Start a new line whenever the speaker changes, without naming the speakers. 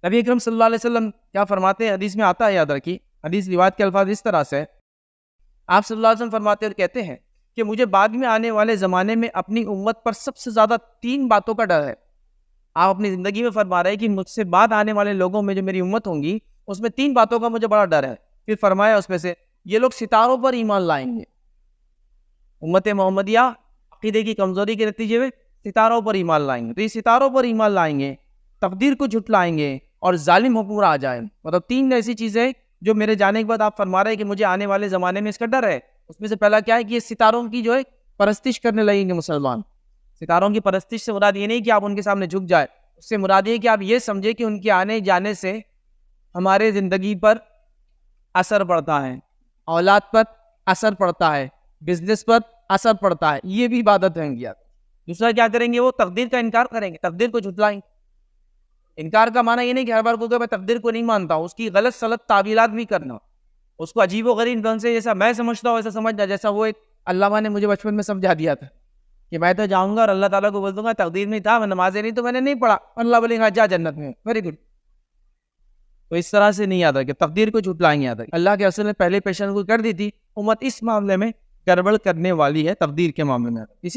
نبی اکرم صلی اللہ علیہ وسلم کیا فرماتے ہیں، حدیث میں آتا ہے، یاد رکھیے، حدیث روایت کے الفاظ اس طرح سے، آپ صلی اللہ علیہ وسلم فرماتے اور کہتے ہیں کہ مجھے بعد میں آنے والے زمانے میں اپنی امت پر سب سے زیادہ 3 باتوں کا ڈر ہے۔ آپ اپنی زندگی میں فرما رہے ہیں کہ مجھ سے بعد آنے والے لوگوں میں جو میری امت ہوں گی، اس میں 3 باتوں کا مجھے بڑا ڈر ہے۔ پھر فرمایا اس میں سے، یہ لوگ ستاروں پر ایمان لائیں گے۔ امت محمدیہ عقیدے کی کمزوری کے نتیجے میں ستاروں پر ایمان لائیں گے، تو یہ ستاروں پر ایمان لائیں گے، تقدیر کو جھٹلائیں گے اور ظالم حکمراں آ جائیں۔ مطلب 3 ایسی چیزیں جو میرے جانے کے بعد آپ فرما رہے ہیں کہ مجھے آنے والے زمانے میں اس کا ڈر ہے۔ اس میں سے پہلا کیا ہے کہ یہ ستاروں کی جو ہے پرستش کرنے لگیں گے مسلمان۔ ستاروں کی پرستش سے مراد یہ نہیں کہ آپ ان کے سامنے جھک جائے، اس سے مراد یہ کہ آپ یہ سمجھے کہ ان کے آنے جانے سے ہمارے زندگی پر اثر پڑتا ہے، اولاد پر اثر پڑتا ہے، بزنس پر اثر پڑتا ہے، یہ بھی عبادت ہے ان کی۔ دوسرا کیا کریں گے، وہ تقدیر کا انکار کریں گے، تقدیر کو جھٹلائیں گے۔ انکار کا معنی یہ نہیں کہ ہر بار کو کہ میں تقدیر کو نہیں مانتا ہوں، اس کی غلط سلط تعویلات بھی کرنا، اس کو عجیب و غریب ڈھنگ سے جیسا میں سمجھتا ہوں ویسا سمجھنا، جیسا وہ ایک علامہ نے مجھے بچپن میں سمجھا دیا تھا کہ میں تو جاؤں گا اور اللہ تعالیٰ کو بول دوں گا تقدیر میں تھا، میں نمازیں نہیں تو میں نے نہیں پڑھا، اللہ بولے گا جا جنت میں، ویری گڈ۔ تو اس طرح سے نہیں یاد ہے کہ تقدیر کو جھٹلائیں گے، یاد ہے اللہ کے رسول نے پہلے پیشن گوئی کر دی تھی، امت اس معاملے میں گڑبڑ کرنے والی ہے، تقدیر کے معاملے میں۔ اسی